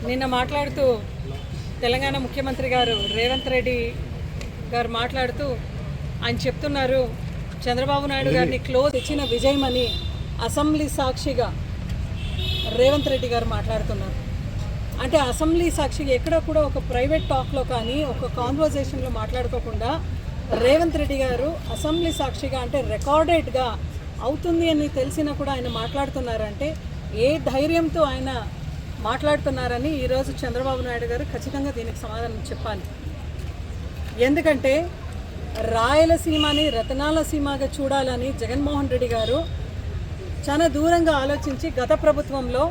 నిన్న మాట్లాడుతూ తెలంగాణ ముఖ్యమంత్రి గారు రేవంత్ రెడ్డి గారు మాట్లాడుతూ ఆయన చెప్తున్నారు చంద్రబాబు నాయుడు గారిని క్లోజ్ ఇచ్చిన విజయమని అసెంబ్లీ సాక్షిగా రేవంత్ రెడ్డి గారు మాట్లాడుతున్నారు. అంటే అసెంబ్లీ సాక్షిగా ఎక్కడ కూడా ఒక ప్రైవేట్ టాక్లో కానీ ఒక కాన్వర్జేషన్లో మాట్లాడుకోకుండా రేవంత్ రెడ్డి గారు అసెంబ్లీ సాక్షిగా అంటే రికార్డెడ్గా అవుతుంది అని తెలిసినా కూడా ఆయన మాట్లాడుతున్నారంటే ఏ ధైర్యంతో ఆయన మాట్లాడుతున్నారని ఈరోజు చంద్రబాబు నాయుడు గారు ఖచ్చితంగా దీనికి సమాధానం చెప్పాలి. ఎందుకంటే రాయలసీమని రతనాల సీమగా చూడాలని జగన్మోహన్ రెడ్డి గారు చాలా దూరంగా ఆలోచించి గత ప్రభుత్వంలో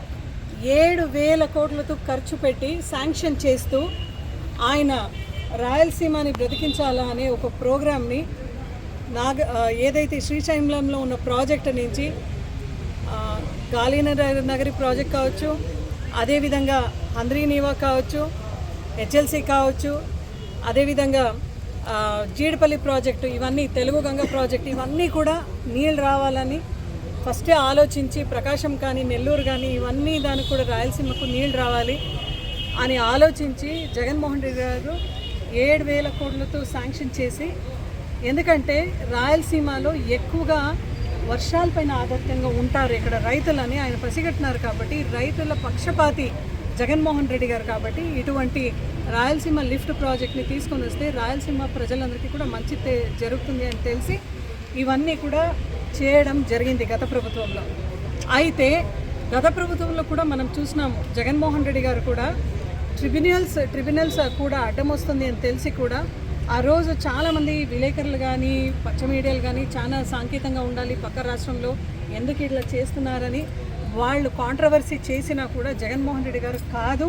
7,000 కోట్లతో ఖర్చు పెట్టి శాంక్షన్ చేస్తూ ఆయన రాయలసీమని బ్రతికించాలా అనే ఒక ప్రోగ్రామ్ని ఏదైతే శ్రీశైలంలో ఉన్న ప్రాజెక్టు నుంచి గాలినగరి ప్రాజెక్ట్ కావచ్చు, అదేవిధంగా హంద్రీనీవా కావచ్చు, హెచ్ఎల్సి కావచ్చు, అదేవిధంగా జీడిపల్లి ప్రాజెక్టు, ఇవన్నీ తెలుగు గంగ ప్రాజెక్టు, ఇవన్నీ కూడా నీళ్ళు రావాలని ఫస్టే ఆలోచించి ప్రకాశం కానీ నెల్లూరు కానీ ఇవన్నీ దానికి కూడా రాయలసీమకు నీళ్ళు రావాలి అని ఆలోచించి జగన్మోహన్ రెడ్డి గారు 7,000 కోట్లతో శాంక్షన్ చేసి, ఎందుకంటే రాయలసీమలో ఎక్కువగా వర్షాలపైన ఆధారితంగా ఉంటారు ఇక్కడ రైతులని ఆయన పసిగట్టినారు. కాబట్టి రైతుల పక్షపాతి జగన్మోహన్ రెడ్డి గారు కాబట్టి ఇటువంటి రాయలసీమ లిఫ్ట్ ప్రాజెక్ట్ని తీసుకొని వస్తే రాయలసీమ ప్రజలందరికీ కూడా మంచి జరుగుతుంది అని తెలిసి ఇవన్నీ కూడా చేయడం జరిగింది గత ప్రభుత్వంలో. అయితే గత ప్రభుత్వంలో కూడా మనం చూసినాము జగన్మోహన్ రెడ్డి గారు కూడా ట్రిబ్యునల్స్ కూడా అడ్డం వస్తుంది అని తెలిసి కూడా ఆ రోజు చాలామంది విలేకరులు కానీ పచ్చ మీడియాలు కానీ చాలా సాంకేతంగా ఉండాలి పక్క రాష్ట్రంలో ఎందుకు ఇట్లా చేస్తున్నారని వాళ్ళు కాంట్రవర్సీ చేసినా కూడా జగన్మోహన్ రెడ్డి గారు కాదు,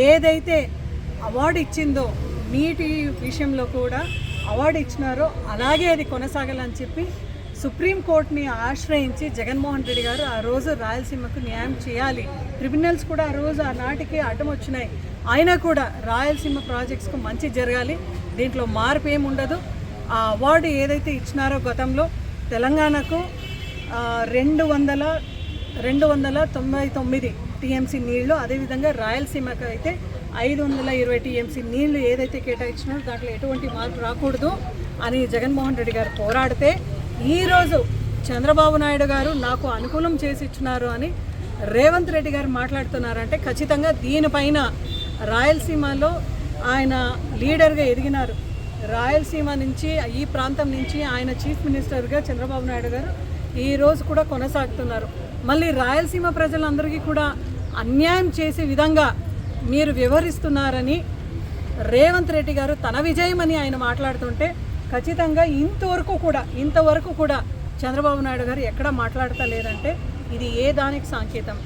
ఏదైతే అవార్డు ఇచ్చిందో నీటి విషయంలో కూడా అవార్డు ఇచ్చినారో అలాగే అది కొనసాగాలని చెప్పి సుప్రీంకోర్టుని ఆశ్రయించి జగన్మోహన్ రెడ్డి గారు ఆ రోజు రాయలసీమకు న్యాయం చేయాలి. ట్రిబ్యునల్స్ కూడా ఆ రోజు ఆనాటికి అడ్డం వచ్చినాయి, అయినా కూడా రాయలసీమ ప్రాజెక్ట్స్కు మంచి జరగాలి, దీంట్లో మార్పు ఏమి ఉండదు. ఆ అవార్డు ఏదైతే ఇచ్చినారో గతంలో తెలంగాణకు 299 టీఎంసీ నీళ్లు, అదేవిధంగా రాయలసీమకు అయితే 520 టీఎంసీ నీళ్లు ఏదైతే కేటాయించినారో దాంట్లో ఎటువంటి మార్పు రాకూడదు అని జగన్మోహన్ రెడ్డి గారు పోరాడితే ఈరోజు చంద్రబాబు నాయుడు గారు నాకు అనుకూలం చేసి ఇచ్చినారు అని రేవంత్ రెడ్డి గారు మాట్లాడుతున్నారంటే ఖచ్చితంగా దీనిపైన రాయలసీమలో ఆయన లీడర్గా ఎదిగినారు. రాయలసీమ నుంచి ఈ ప్రాంతం నుంచి ఆయన చీఫ్ మినిస్టర్గా చంద్రబాబు నాయుడు గారు ఈరోజు కూడా కొనసాగుతున్నారు. మళ్ళీ రాయలసీమ ప్రజలందరికీ కూడా అన్యాయం చేసే విధంగా మీరు వ్యవహరిస్తున్నారని రేవంత్ రెడ్డి గారు తన విజయమని ఆయన మాట్లాడుతుంటే ఖచ్చితంగా ఇంతవరకు కూడా చంద్రబాబు నాయుడు గారు ఎక్కడా మాట్లాడతా లేదంటే ఇది ఏ దానికి సంకేతం?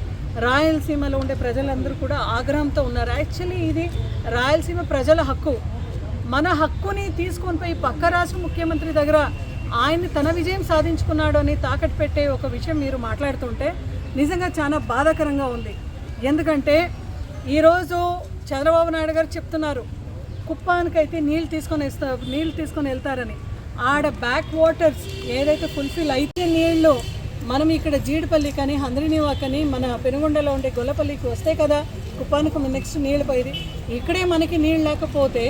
రాయలసీమలో ఉండే ప్రజలందరూ కూడా ఆగ్రహంతో ఉన్నారు. యాక్చువల్లీ ఇది రాయలసీమ ప్రజల హక్కు, మన హక్కుని తీసుకొని పోయి పక్క రాష్ట్ర ముఖ్యమంత్రి దగ్గర ఆయన తన విజయం సాధించుకున్నాడు అని తాకట్టు పెట్టే ఒక విషయం మీరు మాట్లాడుతుంటే నిజంగా చాలా బాధాకరంగా ఉంది. ఎందుకంటే ఈరోజు చంద్రబాబు నాయుడు గారు చెప్తున్నారు కుప్పానికైతే నీళ్ళు తీసుకొని వెళ్తారని, ఆడ బ్యాక్ వాటర్స్ ఏదైతే ఫుల్ఫిల్ అయితే నీళ్ళు మనం ఇక్కడ జీడిపల్లి కానీ హంద్రీనీవా కానీ మన పెనుగొండలో ఉండే గొల్లపల్లికి వస్తే కదా కుప్పానికి నెక్స్ట్ నీళ్ళు పోయేది. ఇక్కడే మనకి నీళ్ళు లేకపోతే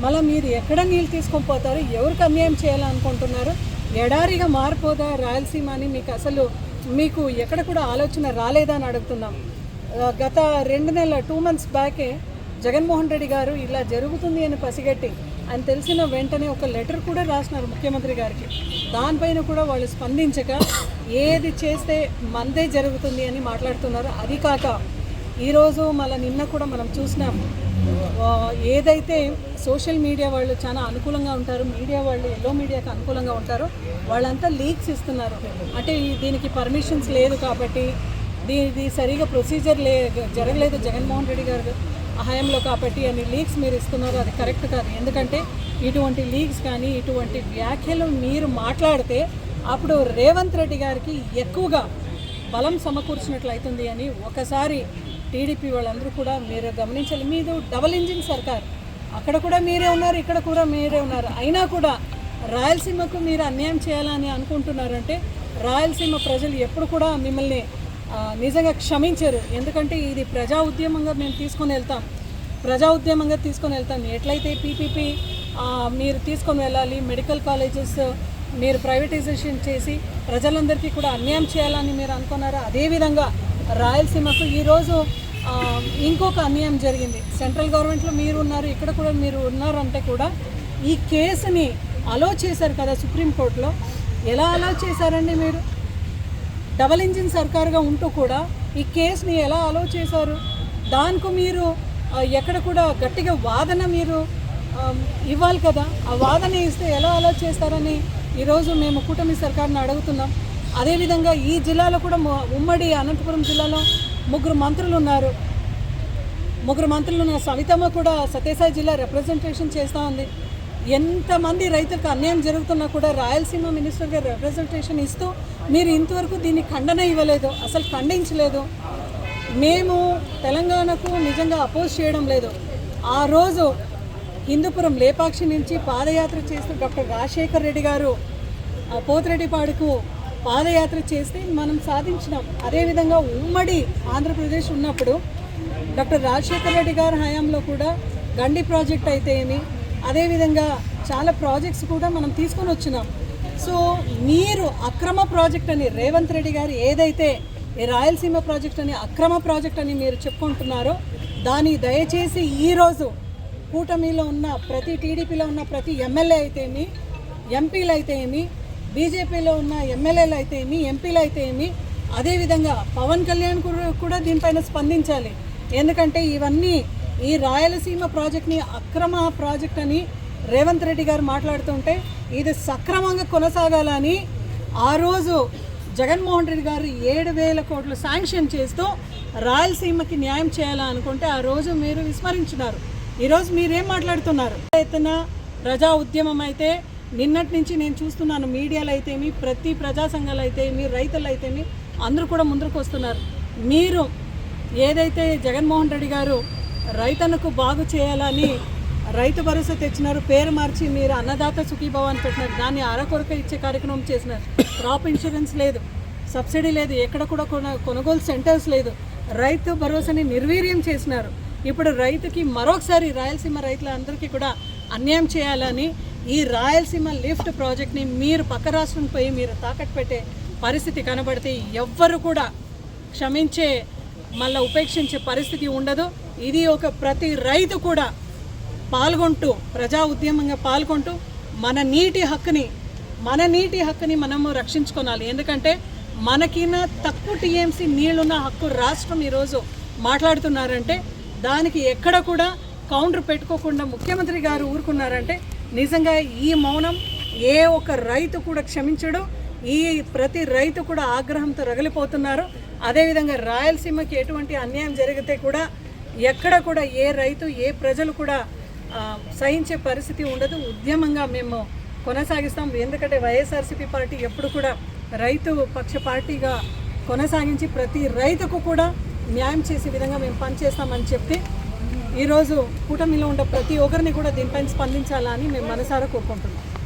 మళ్ళీ మీరు ఎక్కడ నీళ్ళు తీసుకొని పోతారు? ఎవరికి అన్యాయం చేయాలనుకుంటున్నారు? ఎడారిగా మారిపోదా రాయలసీమ అని మీకు ఎక్కడ కూడా ఆలోచన రాలేదా అని అడుగుతున్నాం. గత 2 మంత్స్ బ్యాకే జగన్మోహన్ రెడ్డి గారు ఇలా జరుగుతుంది అని పసిగట్టి అని తెలిసిన వెంటనే ఒక లెటర్ కూడా రాసినారు ముఖ్యమంత్రి గారికి. దానిపైన కూడా వాళ్ళు స్పందించక ఏది చేస్తే మందే జరుగుతుంది అని మాట్లాడుతున్నారు. అది కాక ఈరోజు మళ్ళీ నిన్న కూడా మనం చూసినాం, ఏదైతే సోషల్ మీడియా వాళ్ళు చాలా అనుకూలంగా ఉంటారు, మీడియా వాళ్ళు ఎల్లో మీడియాకి అనుకూలంగా ఉంటారో వాళ్ళంతా లీక్స్ ఇస్తున్నారు. అంటే దీనికి పర్మిషన్స్ లేదు కాబట్టి దీనికి సరిగా ప్రొసీజర్ జరగలేదు జగన్మోహన్ రెడ్డి గారు హయాంలో కాబట్టి అని లీక్స్ మీరు ఇస్తున్నారు. అది కరెక్ట్ కాదు. ఎందుకంటే ఇటువంటి లీక్స్ కానీ ఇటువంటి వ్యాఖ్యలు మీరు మాట్లాడితే అప్పుడు రేవంత్ రెడ్డి గారికి ఎక్కువగా బలం సమకూర్చినట్లయితుంది అని ఒకసారి టీడీపీ వాళ్ళందరూ కూడా మీరు గమనించాలి. మీరు డబుల్ ఇంజిన్ సర్కార్, అక్కడ కూడా మీరే ఉన్నారు, ఇక్కడ కూడా మీరే ఉన్నారు, అయినా కూడా రాయలసీమకు మీరు అన్యాయం చేయాలని అనుకుంటున్నారంటే రాయలసీమ ప్రజలు ఎప్పుడు కూడా మిమ్మల్ని నిజంగా క్షమించరు. ఎందుకంటే ఇది ప్రజా ఉద్యమంగా మేము తీసుకొని వెళ్తాం, ఎట్లయితే పీపీపీ మీరు తీసుకొని వెళ్ళాలి, మెడికల్ కాలేజెస్ మీరు ప్రైవేటైజేషన్ చేసి ప్రజలందరికీ కూడా అన్యాయం చేయాలని మీరు అనుకున్నారా, అదేవిధంగా రాయలసీమకు ఈరోజు ఇంకొక అన్యాయం జరిగింది. సెంట్రల్ గవర్నమెంట్లో మీరు ఉన్నారు, ఇక్కడ కూడా మీరు ఉన్నారంటే కూడా ఈ కేసుని అలో చేశారు కదా సుప్రీంకోర్టులో. ఎలా అలో చేశారండి? మీరు డబల్ ఇంజిన్ సర్కారుగా ఉంటూ కూడా ఈ కేసుని ఎలా అలో చేశారు? దానికి మీరు ఎక్కడ కూడా గట్టిగా వాదన మీరు ఇవ్వాలి కదా. ఆ వాదన ఇస్తే ఎలా అలో చేస్తారని ఈరోజు మేము కూటమి సర్కారుని అడుగుతున్నాం. అదేవిధంగా ఈ జిల్లాలో కూడా ఉమ్మడి అనంతపురం జిల్లాలో ముగ్గురు మంత్రులు ఉన్నారు. సవితమ్మ కూడా సత్యసాయి జిల్లా రిప్రజెంటేషన్ చేస్తూ ఉంది. ఎంతమంది రైతులకు అన్యాయం జరుగుతున్నా కూడా రాయలసీమ మినిస్టర్గా రిప్రజెంటేషన్ ఇస్తూ మీరు ఇంతవరకు దీన్ని ఖండన ఇవ్వలేదు, అసలు ఖండించలేదు. మేము తెలంగాణకు నిజంగా అపోజ్ చేయడం లేదు. ఆ రోజు హిందూపురం లేపాక్షి నుంచి పాదయాత్ర చేస్తూ డాక్టర్ రాజశేఖర్ రెడ్డి గారు పోతిరెడ్డిపాడుకు పాదయాత్ర చేస్తే మనం సాధించినాం. అదేవిధంగా ఉమ్మడి ఆంధ్రప్రదేశ్ ఉన్నప్పుడు డాక్టర్ రాజశేఖర్ రెడ్డి గారి హయాంలో కూడా గండి ప్రాజెక్ట్ అయితే ఏమి, అదేవిధంగా చాలా ప్రాజెక్ట్స్ కూడా మనం తీసుకొని వచ్చినాం. సో మీరు అక్రమ ప్రాజెక్ట్ అని రేవంత్ రెడ్డి గారు ఏదైతే ఈ రాయలసీమ ప్రాజెక్ట్ అని అక్రమ ప్రాజెక్ట్ అని మీరు చెప్పుకుంటున్నారో దాన్ని దయచేసి ఈరోజు కూటమిలో ఉన్న ప్రతి టీడీపీలో ఉన్న ప్రతి ఎమ్మెల్యే అయితే ఏమి, ఎంపీలు అయితే ఏమి, బీజేపీలో ఉన్న ఎమ్మెల్యేలు అయితే ఏమి, ఎంపీలు అయితే ఏమి, అదేవిధంగా పవన్ కళ్యాణ్ కూడా దీనిపైన స్పందించాలి. ఎందుకంటే ఇవన్నీ ఈ రాయలసీమ ప్రాజెక్ట్ని అక్రమ ప్రాజెక్ట్ అని రేవంత్ రెడ్డి గారు మాట్లాడుతుంటే ఇది సక్రమంగా కొనసాగాలని ఆ రోజు జగన్మోహన్ రెడ్డి గారు 7,000 కోట్లు శాంక్షన్ చేస్తూ రాయలసీమకి న్యాయం చేయాలనుకుంటే ఆ రోజు మీరు విస్మరించినారు. ఈరోజు మీరేం మాట్లాడుతున్నారు? ఎత్తున ప్రజా ఉద్యమం అయితే నిన్నటి నుంచి నేను చూస్తున్నాను. మీడియాలో అయితేమి, ప్రతి ప్రజా సంఘాలు అయితేమి, రైతులు అయితేమి అందరూ కూడా ముందుకు వస్తున్నారు. మీరు ఏదైతే జగన్మోహన్ రెడ్డి గారు రైతన్నకు బాగు చేయాలని రైతు భరోసా తెచ్చినారు, పేరు మార్చి మీరు అన్నదాత సుఖీభవ అని పెట్టినారు, దాన్ని అరకొరక ఇచ్చే కార్యక్రమం చేసినారు. క్రాప్ ఇన్సూరెన్స్ లేదు, సబ్సిడీ లేదు, ఎక్కడ కూడా కొనుగోలు సెంటర్స్ లేదు, రైతు భరోసాని నిర్వీర్యం చేసినారు. ఇప్పుడు రైతుకి మరొకసారి రాయలసీమ రైతులందరికీ కూడా అన్యాయం చేయాలని ఈ రాయలసీమ లిఫ్ట్ ప్రాజెక్ట్ని మీరు పక్క రాష్ట్రం పోయి మీరు తాకట్టు పెట్టే పరిస్థితి కనబడితే ఎవ్వరు కూడా క్షమించే మళ్ళీ ఉపేక్షించే పరిస్థితి ఉండదు. ఇది ఒక ప్రతి రైతు కూడా పాల్గొంటూ ప్రజా ఉద్యమంగా పాల్గొంటూ మన నీటి హక్కుని మనము రక్షించుకోవాలి. ఎందుకంటే మనకినా తక్కువ టీఎంసీ నీళ్లున్న హక్కు రాష్ట్రం ఈరోజు మాట్లాడుతున్నారంటే దానికి ఎక్కడ కూడా కౌంటర్ పెట్టుకోకుండా ముఖ్యమంత్రి గారు ఊరుకున్నారంటే నిజంగా ఈ మౌనం ఏ ఒక్క రైతు కూడా క్షమించడు. ఈ ప్రతి రైతు కూడా ఆగ్రహంతో రగిలిపోతున్నారు. అదేవిధంగా రాయలసీమకి ఎటువంటి అన్యాయం జరిగితే కూడా ఎక్కడ కూడా ఏ రైతు ఏ ప్రజలు కూడా సహించే పరిస్థితి ఉండదు. ఉద్యమంగా మేము కొనసాగిస్తాం. ఎందుకంటే వైఎస్ఆర్సీపీ పార్టీ ఎప్పుడు కూడా రైతు పక్ష పార్టీగా కొనసాగించి ప్రతి రైతుకు కూడా న్యాయం చేసే విధంగా మేము పనిచేస్తామని చెప్పి ఈరోజు కూటమిలో ఉండే ప్రతి ఒక్కరిని కూడా దీనిపైన స్పందించాలని మేము మనసారా కోరుకుంటున్నాం.